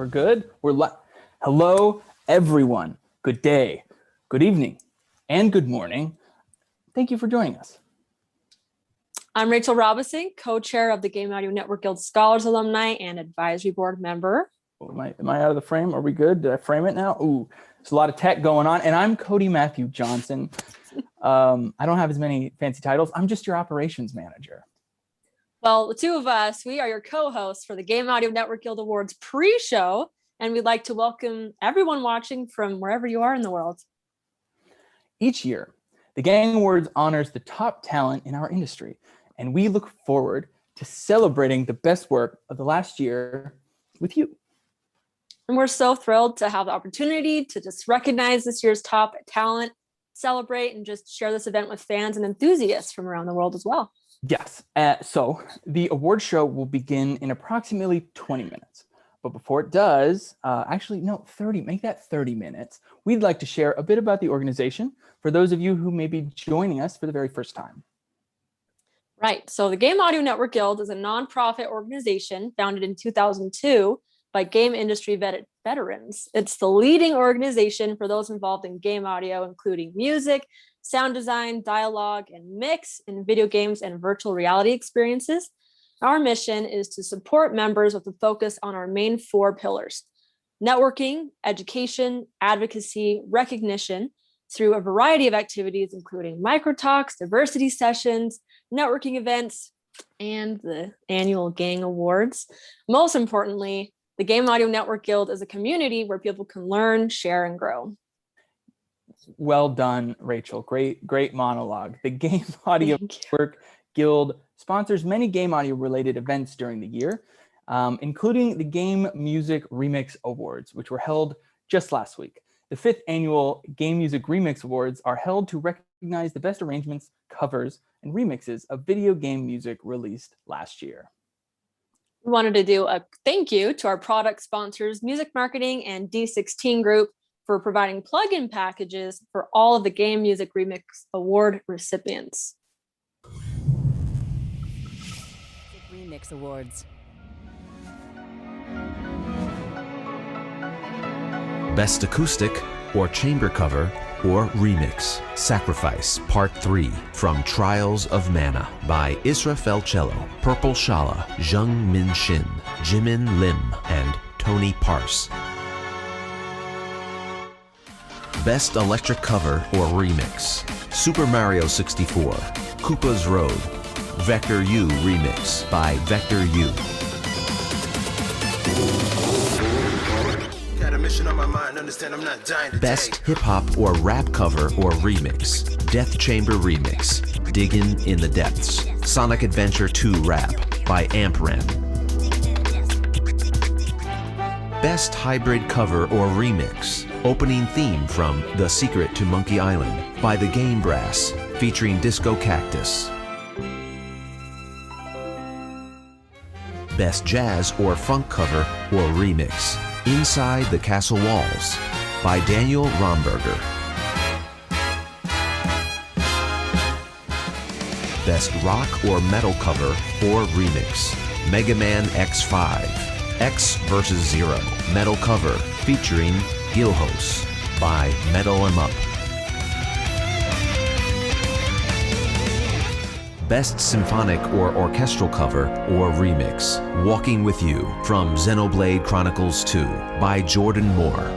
We're good. Hello, everyone. Good day, good evening, and good morning. Thank you for joining us. I'm Rachel Robison, co-chair of the Game Audio Network Guild Scholars Alumni and Advisory Board member. Am I out of the frame? Are we good? Did I frame it now? Ooh, there's a lot of tech going on. And I'm Cody Matthew Johnson. I don't have as many fancy titles. I'm just your operations manager. Well, the two of us, we are your co-hosts for the Game Audio Network Guild Awards pre-show, and we'd like to welcome everyone watching from wherever you are in the world. Each year, the G.A.N.G Awards honors the top talent in our industry, and we look forward to celebrating the best work of the last year with you. And we're so thrilled to have the opportunity to just recognize this year's top talent, celebrate, and just share this event with fans and enthusiasts from around the world as well. Yes, so the award show will begin in approximately 20 minutes. But before it does, 30, make that 30 minutes. We'd like to share a bit about the organization for those of you who may be joining us for the very first time. Right, so the Game Audio Network Guild is a nonprofit organization founded in 2002 by game industry veterans. It's the leading organization for those involved in game audio, including music, sound design, dialogue, and mix in video games and virtual reality experiences. Our mission is to support members with a focus on our main 4 pillars: networking, education, advocacy, recognition, through a variety of activities, including microtalks, diversity sessions, networking events, and the annual G.A.N.G Awards. Most importantly, the Game Audio Network Guild is a community where people can learn, share, and grow. Well done, Rachel. Great monologue. The Game Audio Network Guild sponsors many game audio related events during the year, including the Game Music Remix Awards, which were held just last week. The 5th annual Game Music Remix Awards are held to recognize the best arrangements, covers, and remixes of video game music released last year. We wanted to do a thank you to our product sponsors, Music Marketing and D16 Group, for providing plugin packages for all of the Game Music Remix Award recipients. Remix Awards. Best Acoustic or Chamber Cover or Remix. Sacrifice Part 3 from Trials of Mana by Isra Felcello, Purple Shala, Jung Min Shin, Jimin Lim, and Tony Parse. Best Electric Cover or Remix. Super Mario 64, Koopa's Road, Vector U Remix by Vector U. Best Hip Hop or Rap Cover or Remix. Death Chamber Remix, Diggin' in the Depths, Sonic Adventure 2 Rap by Ampren. Best Hybrid Cover or Remix. Opening theme from The Secret to Monkey Island by the Game Brass, featuring Disco Cactus. Best Jazz or Funk Cover or Remix. Inside the Castle Walls by Daniel Romberger. Best Rock or Metal Cover or Remix. Mega Man X5, X vs. Zero, Metal Cover featuring Gilhos by Metal 'Em Up. Best Symphonic or Orchestral Cover or Remix. Walking With You from Xenoblade Chronicles 2 by Jordan Moore.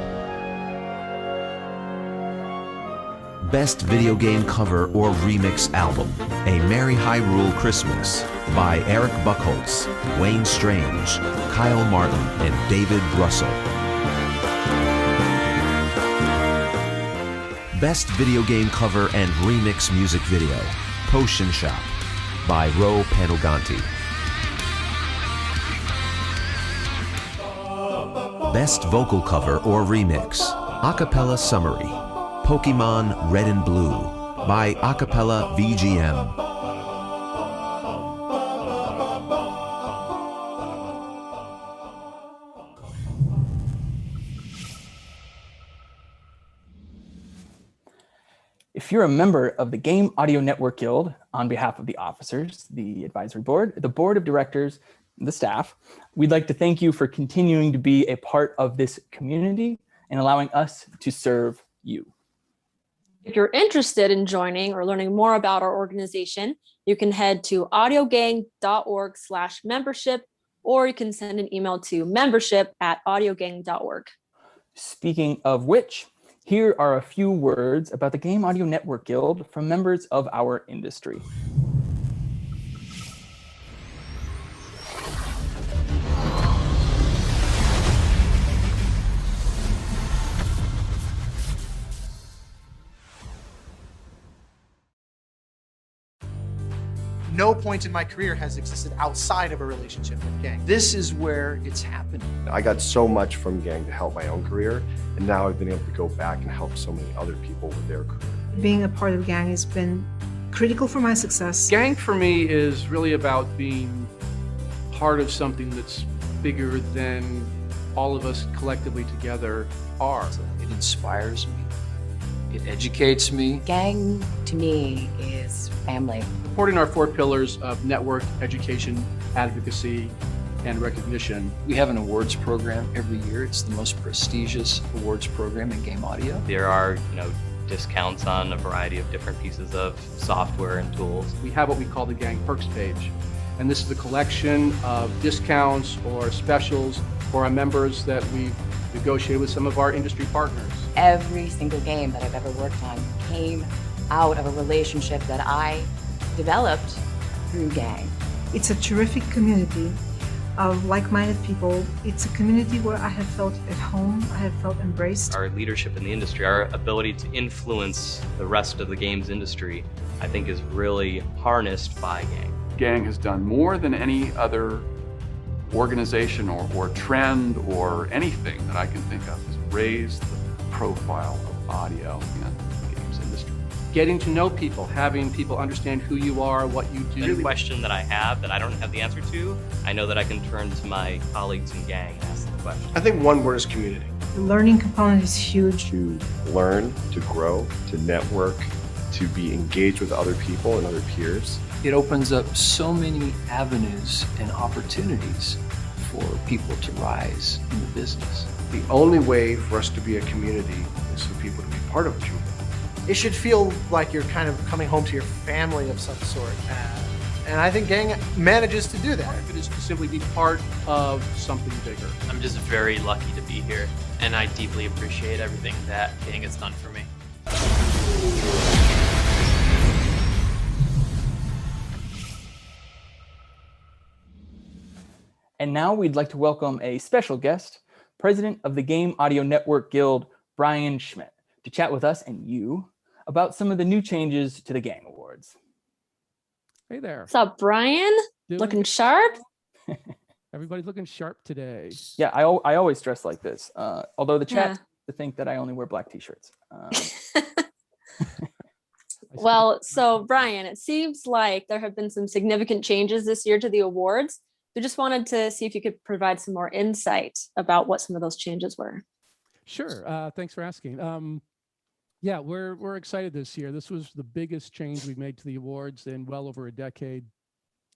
Best Video Game Cover or Remix Album. A Merry Hyrule Christmas by Eric Buchholz, Wayne Strange, Kyle Martin, and David Russell. Best Video Game Cover and Remix Music Video. Potion Shop by Ro Panuganti. Best Vocal Cover or Remix. Acapella Summary. Pokemon Red and Blue by Acapella VGM. If you're a member of the Game Audio Network Guild, on behalf of the officers, the advisory board, the board of directors, the staff, we'd like to thank you for continuing to be a part of this community and allowing us to serve you. If you're interested in joining or learning more about our organization, you can head to audiogang.org/membership, or you can send an email to membership@audiogang.org. Speaking of which, here are a few words about the Game Audio Network Guild from members of our industry. No point in my career has existed outside of a relationship with G.A.N.G. This is where it's happening. I got so much from G.A.N.G to help my own career, and now I've been able to go back and help so many other people with their career. Being a part of G.A.N.G has been critical for my success. G.A.N.G for me is really about being part of something that's bigger than all of us collectively together are. It inspires me. It educates me. G.A.N.G to me is family. Supporting our 4 pillars of network, education, advocacy, and recognition. We have an awards program every year. It's the most prestigious awards program in game audio. There are, discounts on a variety of different pieces of software and tools. We have what we call the G.A.N.G Perks page, and this is a collection of discounts or specials for our members that we've negotiated with some of our industry partners. Every single game that I've ever worked on came out of a relationship that I developed through G.A.N.G. It's a terrific community of like-minded people. It's a community where I have felt at home, I have felt embraced. Our leadership in the industry, our ability to influence the rest of the games industry, I think is really harnessed by G.A.N.G. G.A.N.G has done more than any other organization or trend or anything that I can think of, has raised the profile of audio in the games industry. Getting to know people, having people understand who you are, what you do. Any question that I have that I don't have the answer to, I know that I can turn to my colleagues in G.A.N.G and ask the question. I think one word is community. The learning component is huge. To learn, to grow, to network, to be engaged with other people and other peers. It opens up so many avenues and opportunities for people to rise in the business. The only way for us to be a community is for people to be part of a community. It should feel like you're kind of coming home to your family of some sort. And I think G.A.N.G manages to do that. Part of it is to simply be part of something bigger. I'm just very lucky to be here, and I deeply appreciate everything that G.A.N.G has done for me. And now we'd like to welcome a special guest, President of the Game Audio Network Guild, Brian Schmidt, to chat with us and you about some of the new changes to the G.A.N.G Awards. Hey there. What's up, Brian? Looking sharp? Everybody's looking sharp today. Yeah, I always dress like this. Although the chat to think that I only wear black t-shirts. Well, so Brian, it seems like there have been some significant changes this year to the awards. We just wanted to see if you could provide some more insight about what some of those changes were. Sure. Thanks for asking. Yeah, we're excited this year. This was the biggest change we've made to the awards in well over a decade.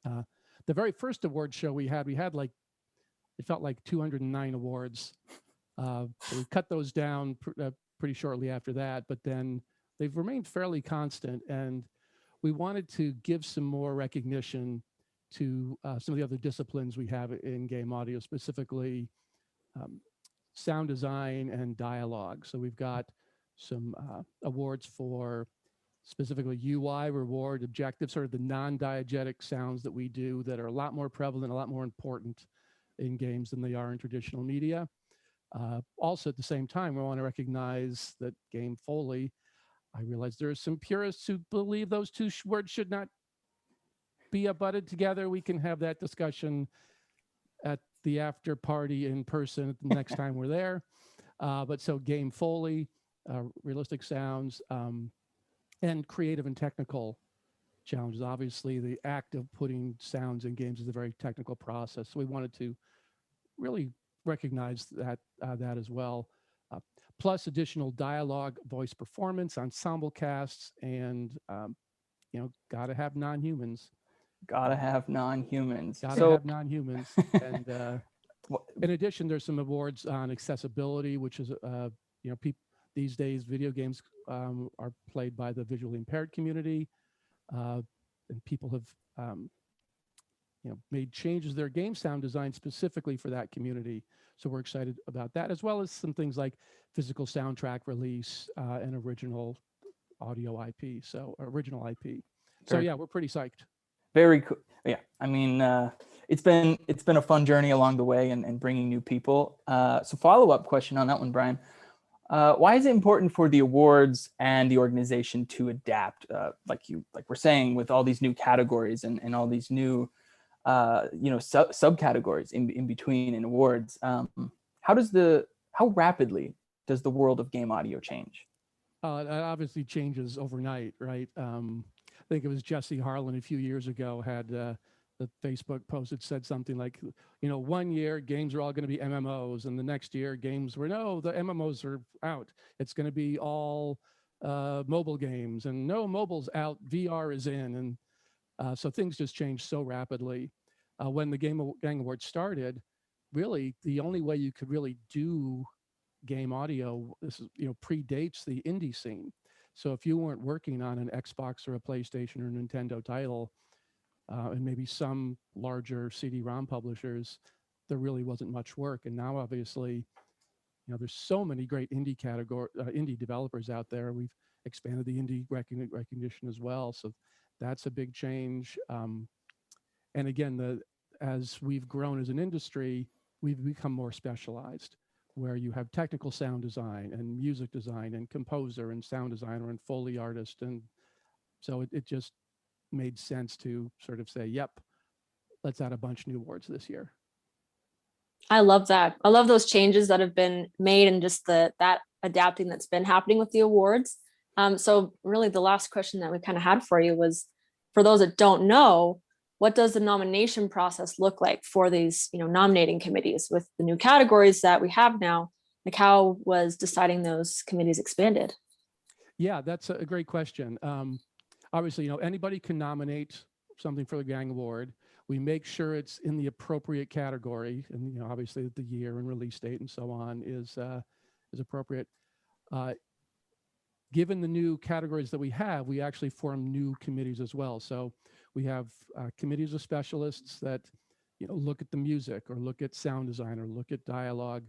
The very first award show we had like, it felt like 209 awards. So we cut those down pretty shortly after that, but then they've remained fairly constant. And we wanted to give some more recognition to some of the other disciplines we have in game audio, specifically sound design and dialogue. So we've got some awards for specifically UI, reward, objective, sort of the non-diegetic sounds that we do that are a lot more prevalent, a lot more important in games than they are in traditional media. Also, at the same time, we want to recognize that game Foley, I realize there are some purists who believe those two words should not be abutted together. We can have that discussion at the after party in person the next time we're there. But so game Foley, realistic sounds, and creative and technical challenges. Obviously, the act of putting sounds in games is a very technical process. So we wanted to really recognize that as well. Plus additional dialogue, voice performance, ensemble casts, and got to have non-humans Gotta have non-humans. Gotta So have non-humans. And in addition, there's some awards on accessibility, which is, people these days, video games are played by the visually impaired community, and people have, made changes to their game sound design specifically for that community. So we're excited about that, as well as some things like physical soundtrack release and original audio IP. So original IP. So yeah, we're pretty psyched. Very cool. Yeah, I mean, it's been a fun journey along the way and bringing new people. So follow-up question on that one, Brian. Why is it important for the awards and the organization to adapt, like we're saying, with all these new categories and all these new subcategories in between in awards? How rapidly does the world of game audio change? It obviously changes overnight, right? I think it was Jesse Harlan a few years ago had the Facebook post that said something like, 1 year games are all going to be MMOs, and the next year games were, no, the MMOs are out. It's going to be all mobile games, and no, mobile's out, VR is in. And so things just changed so rapidly. When the Gang Awards started, really the only way you could really do game audio, this is, predates the indie scene. So if you weren't working on an Xbox or a PlayStation or Nintendo title, and maybe some larger CD-ROM publishers, there really wasn't much work. And now, obviously, there's so many great indie developers out there. We've expanded the indie recognition as well, so that's a big change. And again, as we've grown as an industry, we've become more specialized, where you have technical sound design and music design and composer and sound designer and Foley artist. And so it just made sense to sort of say, yep, let's add a bunch of new awards this year. I love that. I love those changes that have been made and just that adapting that's been happening with the awards. So really the last question that we kind of had for you was, for those that don't know, what does the nomination process look like for these, nominating committees with the new categories that we have now? Like, how was deciding those committees expanded? Yeah, that's a great question. Obviously, anybody can nominate something for the Gang Award. We make sure it's in the appropriate category, and obviously the year and release date and so on is appropriate. Given the new categories that we have, we actually form new committees as well. So we have committees of specialists that look at the music or look at sound design or look at dialogue,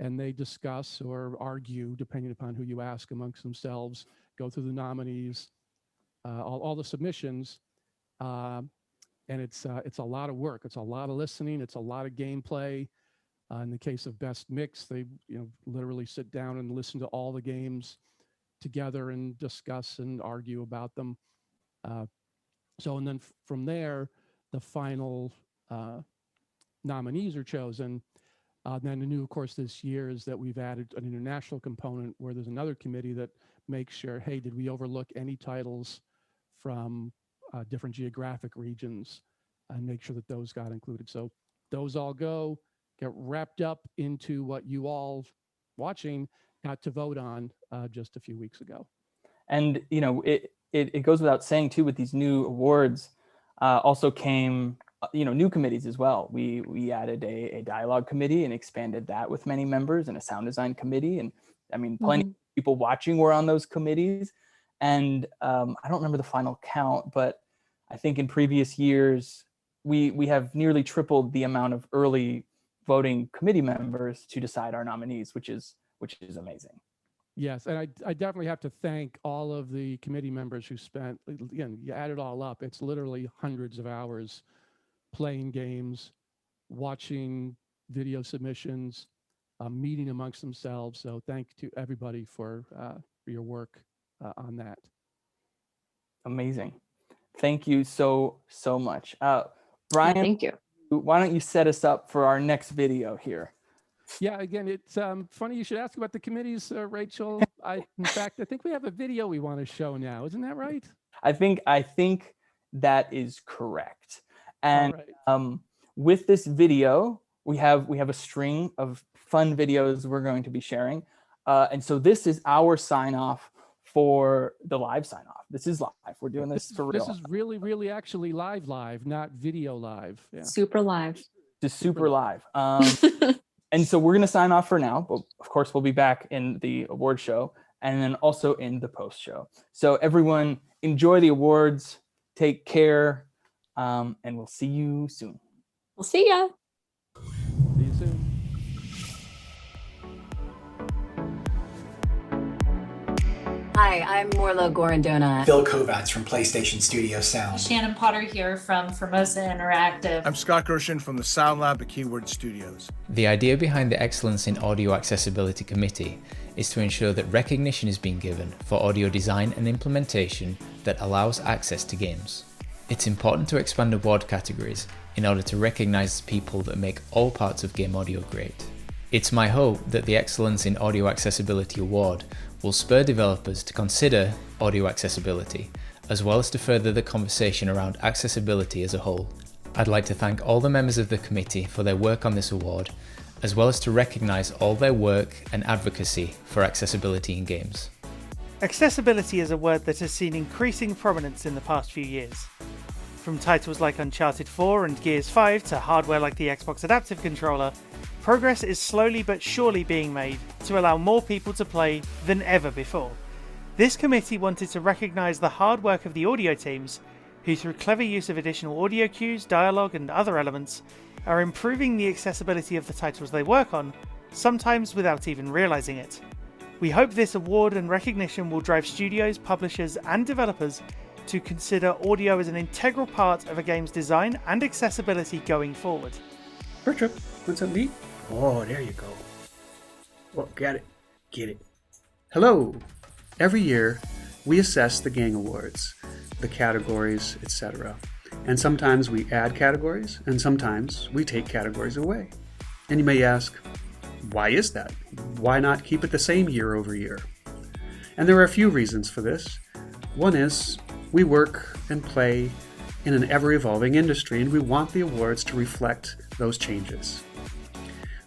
and they discuss or argue, depending upon who you ask, amongst themselves, go through the nominees, all the submissions, and it's a lot of work. It's a lot of listening. It's a lot of gameplay. In the case of Best Mix, they literally sit down and listen to all the games together and discuss and argue about them. And then from there, the final nominees are chosen. Then the new, of course, this year is that we've added an international component where there's another committee that makes sure, hey, did we overlook any titles from different geographic regions, and make sure that those got included. So those all get wrapped up into what you all watching got to vote on just a few weeks ago. And it goes without saying too, with these new awards also came new committees as well. We added a dialogue committee and expanded that with many members, and a sound design committee. And I mean, plenty of people watching were on those committees. And I don't remember the final count, but I think in previous years, we have nearly tripled the amount of early voting committee members to decide our nominees, which is amazing. Yes, and I definitely have to thank all of the committee members who spent, again, you add it all up, it's literally hundreds of hours playing games, watching video submissions, meeting amongst themselves. So thank you to everybody for your work on that. Amazing. Thank you so much. Brian, thank you. Why don't you set us up for our next video here? Yeah, again, it's funny you should ask about the committees, Rachel. In fact, I think we have a video we want to show now. Isn't that right? I think that is correct. And with this video, we have a string of fun videos we're going to be sharing. And so this is our sign off for the live sign off. This is live. We're doing this for real. This is really actually live, not video live. Yeah. Super live. Just super live. And so we're going to sign off for now, but of course we'll be back in the award show and then also in the post show. So everyone enjoy the awards, take care, and we'll see you soon. We'll see ya. See you soon. Hi, I'm Morla Gorondona. Phil Kovacs from PlayStation Studio Sound. Shannon Potter here from Formosa Interactive. I'm Scott Gershon from the Sound Lab at Keyword Studios. The idea behind the Excellence in Audio Accessibility Committee is to ensure that recognition is being given for audio design and implementation that allows access to games. It's important to expand award categories in order to recognize people that make all parts of game audio great. It's my hope that the Excellence in Audio Accessibility Award will spur developers to consider audio accessibility, as well as to further the conversation around accessibility as a whole. I'd like to thank all the members of the committee for their work on this award, as well as to recognise all their work and advocacy for accessibility in games. Accessibility is a word that has seen increasing prominence in the past few years. From titles like Uncharted 4 and Gears 5 to hardware like the Xbox Adaptive Controller, progress is slowly but surely being made to allow more people to play than ever before. This committee wanted to recognise the hard work of the audio teams, who through clever use of additional audio cues, dialogue and other elements, are improving the accessibility of the titles they work on, sometimes without even realising it. We hope this award and recognition will drive studios, publishers and developers to consider audio as an integral part of a game's design and accessibility going forward. Bertram, want some meat? Oh, there you go. Oh, got it. Get it. Hello. Every year, we assess the G.A.N.G Awards, the categories, etc. And sometimes we add categories, and sometimes we take categories away. And you may ask, why is that? Why not keep it the same year over year? And there are a few reasons for this. One is, we work and play in an ever-evolving industry, and we want the awards to reflect those changes.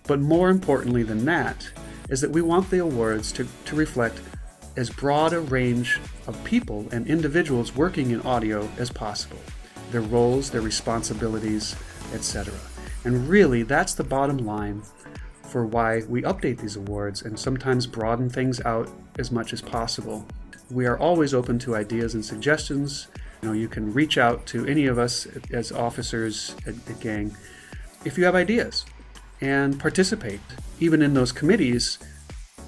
But more importantly than that is that we want the awards to reflect as broad a range of people and individuals working in audio as possible, their roles, their responsibilities, etc. And really, that's the bottom line for why we update these awards and sometimes broaden things out as much as possible. We are always open to ideas and suggestions. You can reach out to any of us as officers at G.A.N.G if you have ideas and participate. Even in those committees,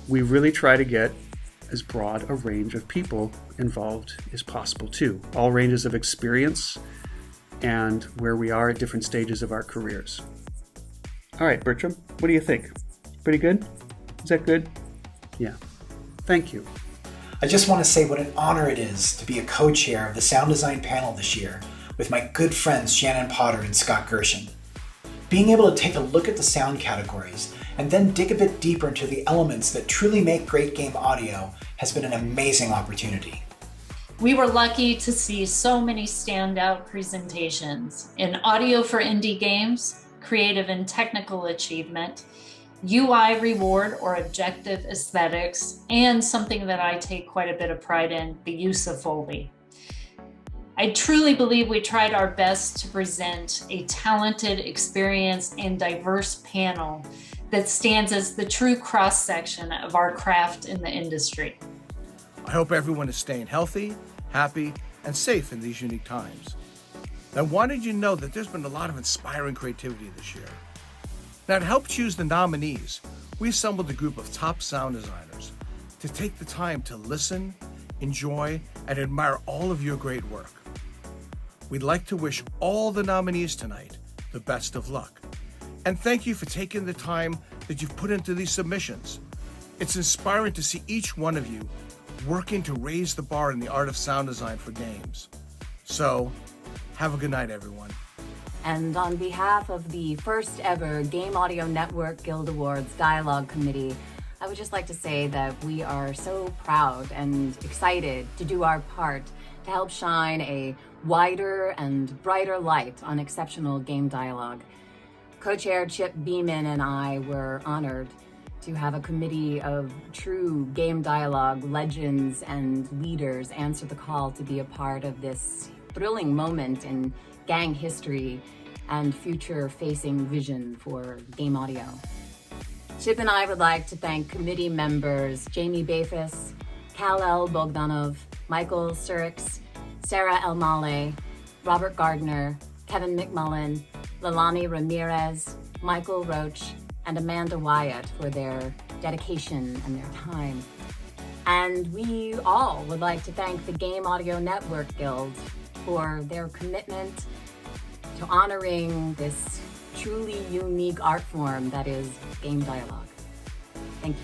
we really try to get as broad a range of people involved as possible too. All ranges of experience and where we are at different stages of our careers. All right, Bertram, what do you think? Pretty good? Is that good? Yeah. Thank you. I just want to say what an honor it is to be a co-chair of the sound design panel this year with my good friends Shannon Potter and Scott Gershon. Being able to take a look at the sound categories and then dig a bit deeper into the elements that truly make great game audio has been an amazing opportunity. We were lucky to see so many standout presentations in audio for indie games, creative and technical achievement, UI reward or objective aesthetics, and something that I take quite a bit of pride in, the use of Foley. I truly believe we tried our best to present a talented, experienced, and diverse panel that stands as the true cross-section of our craft in the industry. I hope everyone is staying healthy, happy, and safe in these unique times. I wanted you to know that there's been a lot of inspiring creativity this year. Now, to help choose the nominees, we assembled a group of top sound designers to take the time to listen, enjoy, and admire all of your great work. We'd like to wish all the nominees tonight the best of luck. And thank you for taking the time that you've put into these submissions. It's inspiring to see each one of you working to raise the bar in the art of sound design for games. So, have a good night, everyone. And on behalf of the first ever Game Audio Network Guild Awards Dialogue Committee, I would just like to say that we are so proud and excited to do our part to help shine a wider and brighter light on exceptional game dialogue. Co-chair Chip Beeman and I were honored to have a committee of true game dialogue legends and leaders answer the call to be a part of this thrilling moment in G.A.N.G history and future-facing vision for game audio. Chip and I would like to thank committee members Jamie Bafis, Kal-El Bogdanov, Michael Surix, Sarah Elmale, Robert Gardner, Kevin McMullen, Lalani Ramirez, Michael Roach, and Amanda Wyatt for their dedication and their time. And we all would like to thank the Game Audio Network Guild for their commitment to honoring this truly unique art form that is game dialogue. Thank you.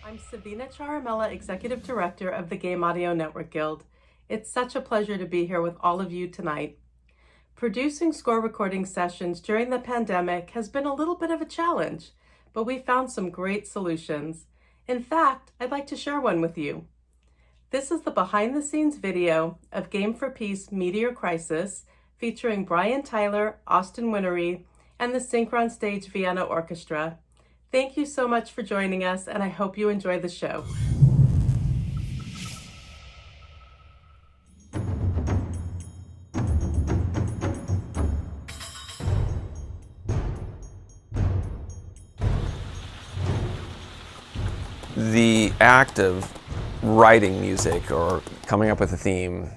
I'm Sabina Charamella, Executive Director of the Game Audio Network Guild. It's such a pleasure to be here with all of you tonight. Producing score recording sessions during the pandemic has been a little bit of a challenge, but we found some great solutions. In fact, I'd like to share one with you. This is the behind-the-scenes video of Game for Peace Meteor Crisis featuring Brian Tyler, Austin Winnery, and the Synchron Stage Vienna Orchestra. Thank you so much for joining us, and I hope you enjoy the show. The act of writing music or coming up with a theme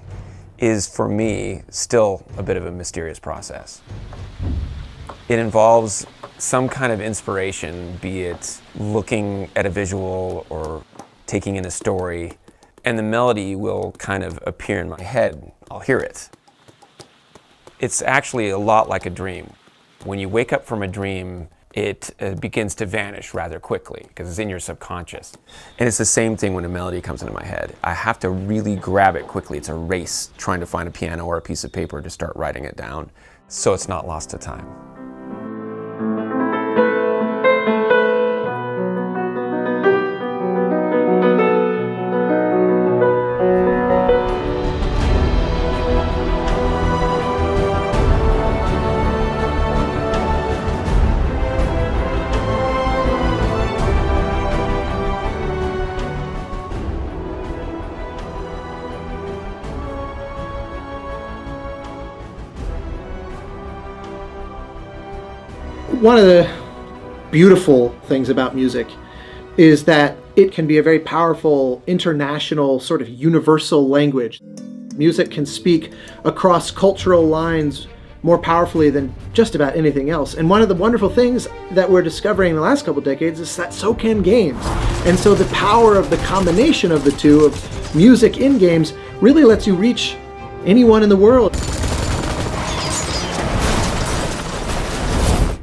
is, for me, still a bit of a mysterious process. It involves some kind of inspiration, be it looking at a visual or taking in a story, and the melody will kind of appear in my head. I'll hear it. It's actually a lot like a dream. When you wake up from a dream, it begins to vanish rather quickly because it's in your subconscious. And it's the same thing when a melody comes into my head. I have to really grab it quickly. It's a race trying to find a piano or a piece of paper to start writing it down so it's not lost to time. One of the beautiful things about music is that it can be a very powerful international sort of universal language. Music can speak across cultural lines more powerfully than just about anything else. And one of the wonderful things that we're discovering in the last couple decades is that so can games. And so the power of the combination of the two, of music in games, really lets you reach anyone in the world.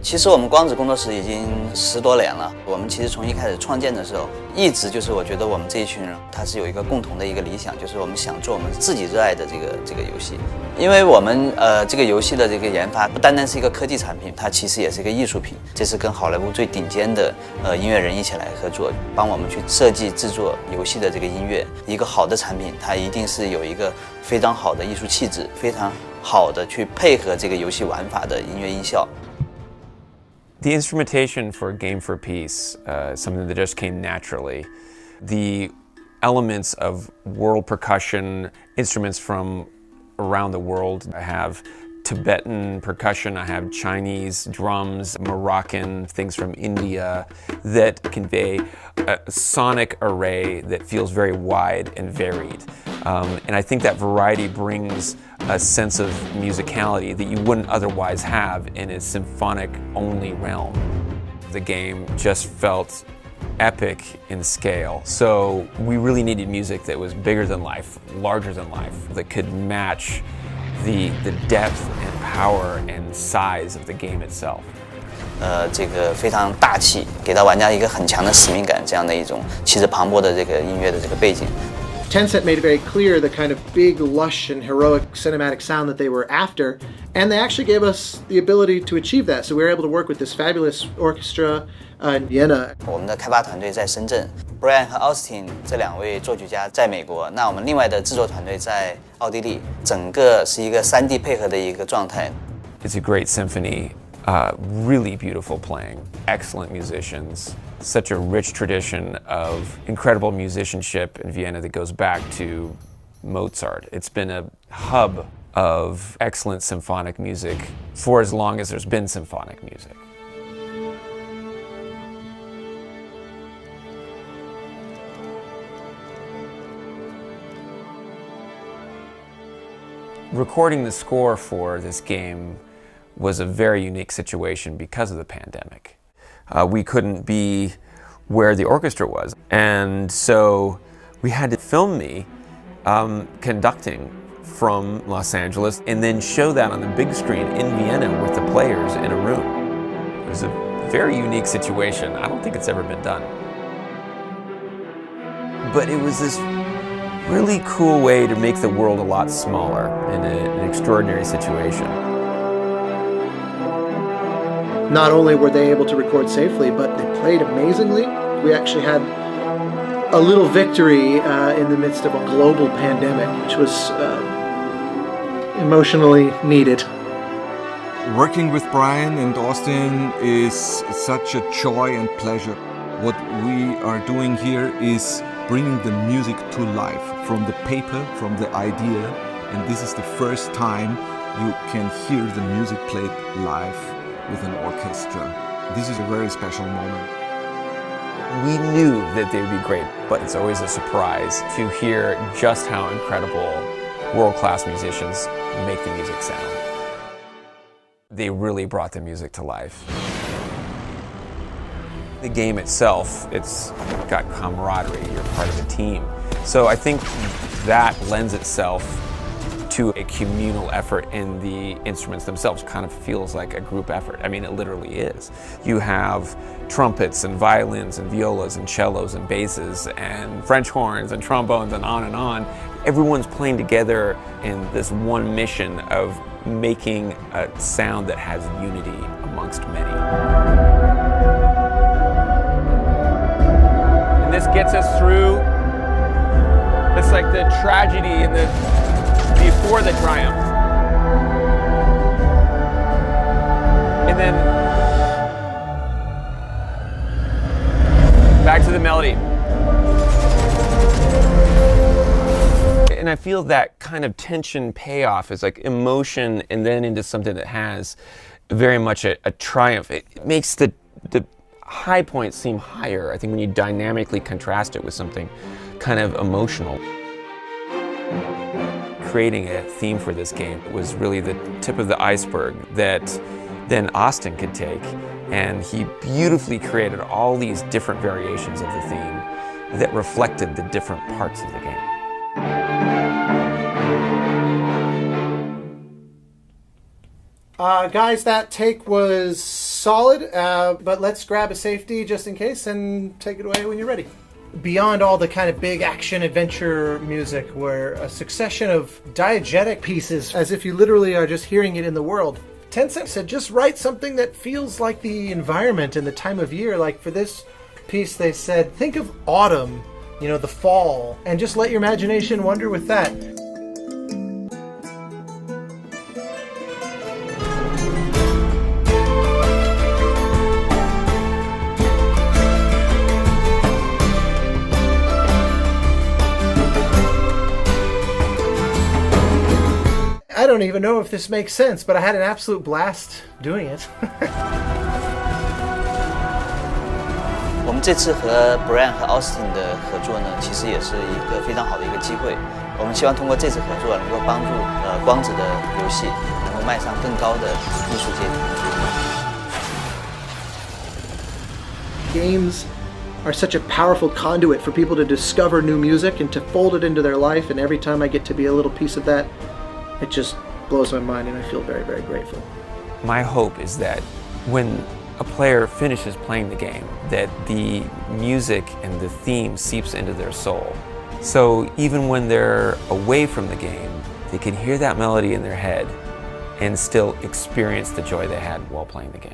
其实我们光子工作室已经10多年了。我们其实从一开始创建的时候，一直就是我觉得我们这一群人，他是有一个共同的一个理想，就是我们想做我们自己热爱的这个游戏。因为我们这个游戏的这个研发不单单是一个科技产品，它其实也是一个艺术品。这是跟好莱坞最顶尖的音乐人一起来合作，帮我们去设计制作游戏的这个音乐。一个好的产品，它一定是有一个非常好的艺术气质，非常好的去配合这个游戏玩法的音乐音效。 The instrumentation for Game for Peace is something that just came naturally. The elements of world percussion, instruments from around the world. I have Tibetan percussion, I have Chinese drums, Moroccan, things from India that convey a sonic array that feels very wide and varied. And I think that variety brings a sense of musicality that you wouldn't otherwise have in a symphonic-only realm. The game just felt epic in scale, so we really needed music that was bigger than life, larger than life, that could match the depth and power and size of the game itself. 这个非常大气，给到玩家一个很强的使命感，这样的一种气势磅礴的这个音乐的这个背景。Tencent made it very clear the kind of big, lush, and heroic cinematic sound that they were after, and they actually gave us the ability to achieve that. So we were able to work with this fabulous orchestra in Vienna. 我们的开发团队在深圳 ，Brian 和 Austin 这2位作曲家在美国，那我们另外的制作团队在奥地利，整个是一个3D 配合的一个状态。It's a great symphony. Really beautiful playing, excellent musicians, such a rich tradition of incredible musicianship in Vienna that goes back to Mozart. It's been a hub of excellent symphonic music for as long as there's been symphonic music. Recording the score for this game was a very unique situation because of the pandemic. We couldn't be where the orchestra was, and so we had to film me conducting from Los Angeles and then show that on the big screen in Vienna with the players in a room. It was a very unique situation. I don't think it's ever been done. But it was this really cool way to make the world a lot smaller in an extraordinary situation. Not only were they able to record safely, but they played amazingly. We actually had a little victory in the midst of a global pandemic, which was emotionally needed. Working with Brian and Austin is such a joy and pleasure. What we are doing here is bringing the music to life, from the paper, from the idea, and this is the first time you can hear the music played live with an orchestra. This is a very special moment. We knew that they would be great, but it's always a surprise to hear just how incredible world-class musicians make the music sound. They really brought the music to life. The game itself, it's got camaraderie, you're part of a team. So I think that lends itself to a communal effort in the instruments themselves. Kind of feels like a group effort. I mean, it literally is. You have trumpets and violins and violas and cellos and basses and French horns and trombones and on and on. Everyone's playing together in this one mission of making a sound that has unity amongst many. And this gets us through. It's like the tragedy and the before the triumph. And then back to the melody. And I feel that kind of tension payoff is like emotion and then into something that has very much a triumph. It makes the high points seem higher, I think, when you dynamically contrast it with something kind of emotional. Creating a theme for this game was really the tip of the iceberg that then Austin could take, and he beautifully created all these different variations of the theme that reflected the different parts of the game. Guys, that take was solid, but let's grab a safety just in case and take it away when you're ready. Beyond all the kind of big action adventure music were a succession of diegetic pieces, as if you literally are just hearing it in the world. Tencent said just write something that feels like the environment and the time of year. Like for this piece they said, think of autumn, you know, the fall, and just let your imagination wander with that. I don't even know if this makes sense, but I had an absolute blast doing it. 我们这次和 Brian 和 Austin 的合作呢，其实也是一个非常好的一个机会。我们希望通过这次合作，能够帮助光子的游戏能够迈上更高的艺术阶梯。Games are such a powerful conduit for people to discover new music and to fold it into their life, and every time I get to be a little piece of that, it just blows my mind and I feel very, very grateful. My hope is that when a player finishes playing the game, that the music and the theme seeps into their soul. So even when they're away from the game, they can hear that melody in their head and still experience the joy they had while playing the game.